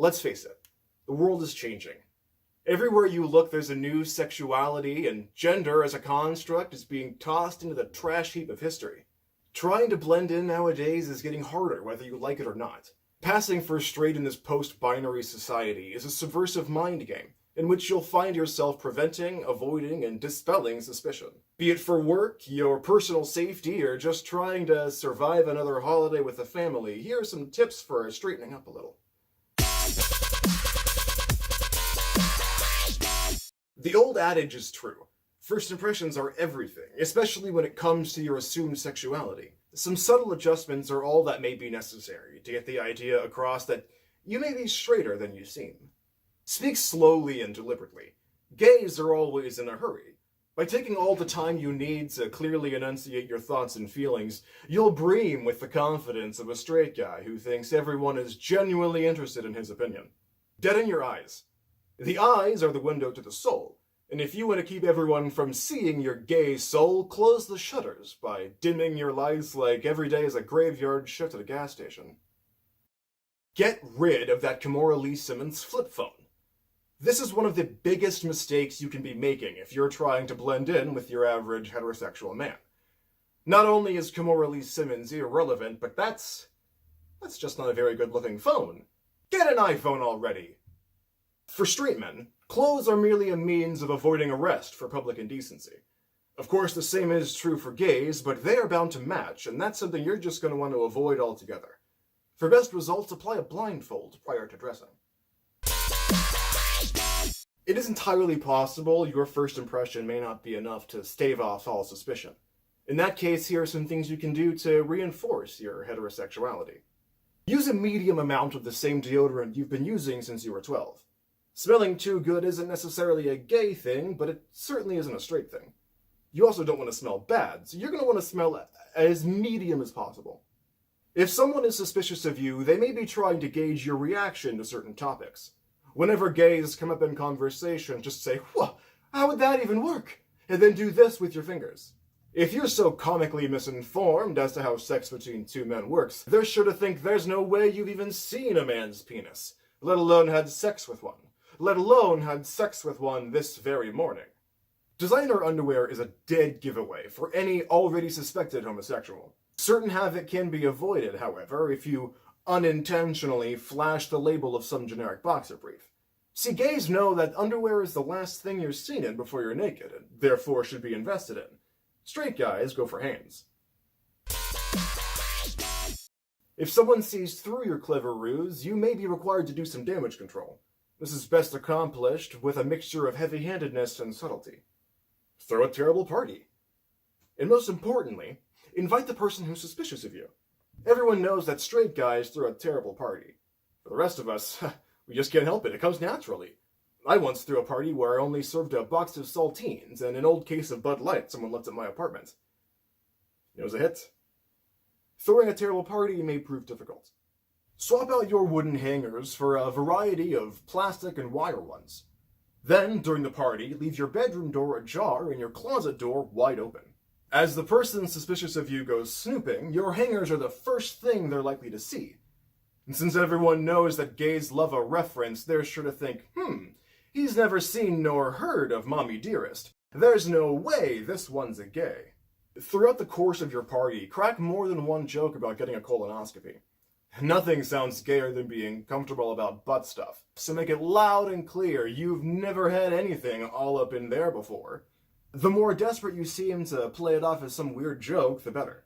Let's face it, the world is changing. Everywhere you look, there's a new sexuality, and gender as a construct is being tossed into the trash heap of history. Trying to blend in nowadays is getting harder, whether you like it or not. Passing for straight in this post-binary society is a subversive mind game, in which you'll find yourself preventing, avoiding, and dispelling suspicion. Be it for work, your personal safety, or just trying to survive another holiday with the family, here are some tips for straightening up a little. The old adage is true. First impressions are everything, especially when it comes to your assumed sexuality. Some subtle adjustments are all that may be necessary to get the idea across that you may be straighter than you seem. Speak slowly and deliberately. Gays are always in a hurry. By taking all the time you need to clearly enunciate your thoughts and feelings, you'll bream with the confidence of a straight guy who thinks everyone is genuinely interested in his opinion. Deaden your eyes. The eyes are the window to the soul, and if you want to keep everyone from seeing your gay soul, close the shutters by dimming your lights like every day is a graveyard shift at a gas station. Get rid of that Kimora Simmons flip phone. This is one of the biggest mistakes you can be making if you're trying to blend in with your average heterosexual man. Not only is Kimora Simmons irrelevant, but that's just not a very good-looking phone. Get an iPhone already! For straight men, clothes are merely a means of avoiding arrest for public indecency. Of course, the same is true for gays, but they are bound to match, and that's something you're just going to want to avoid altogether. For best results, apply a blindfold prior to dressing. It is entirely possible your first impression may not be enough to stave off all suspicion. In that case, here are some things you can do to reinforce your heterosexuality. Use a medium amount of the same deodorant you've been using since you were 12. Smelling too good isn't necessarily a gay thing, but it certainly isn't a straight thing. You also don't want to smell bad, so you're going to want to smell as medium as possible. If someone is suspicious of you, they may be trying to gauge your reaction to certain topics. Whenever gays come up in conversation, just say, "Whoa, how would that even work?" And then do this with your fingers. If you're so comically misinformed as to how sex between two men works, they're sure to think there's no way you've even seen a man's penis, let alone had sex with one. Let alone had sex with one this very morning. Designer underwear is a dead giveaway for any already suspected homosexual. Certain havoc can be avoided, however, if you unintentionally flash the label of some generic boxer brief. See, gays know that underwear is the last thing you're seen in before you're naked, and therefore should be invested in. Straight guys go for hands. If someone sees through your clever ruse, you may be required to do some damage control. This is best accomplished with a mixture of heavy-handedness and subtlety. Throw a terrible party. And most importantly, invite the person who's suspicious of you. Everyone knows that straight guys throw a terrible party. For the rest of us, we just can't help it. It comes naturally. I once threw a party where I only served a box of saltines and an old case of Bud Light someone left at my apartment. It was a hit. Throwing a terrible party may prove difficult. Swap out your wooden hangers for a variety of plastic and wire ones. Then, during the party, leave your bedroom door ajar and your closet door wide open. As the person suspicious of you goes snooping, your hangers are the first thing they're likely to see. And since everyone knows that gays love a reference, they're sure to think, he's never seen nor heard of Mommy Dearest. There's no way this one's a gay. Throughout the course of your party, crack more than one joke about getting a colonoscopy. Nothing sounds gayer than being comfortable about butt stuff, so make it loud and clear you've never had anything all up in there before. The more desperate you seem to play it off as some weird joke, the better.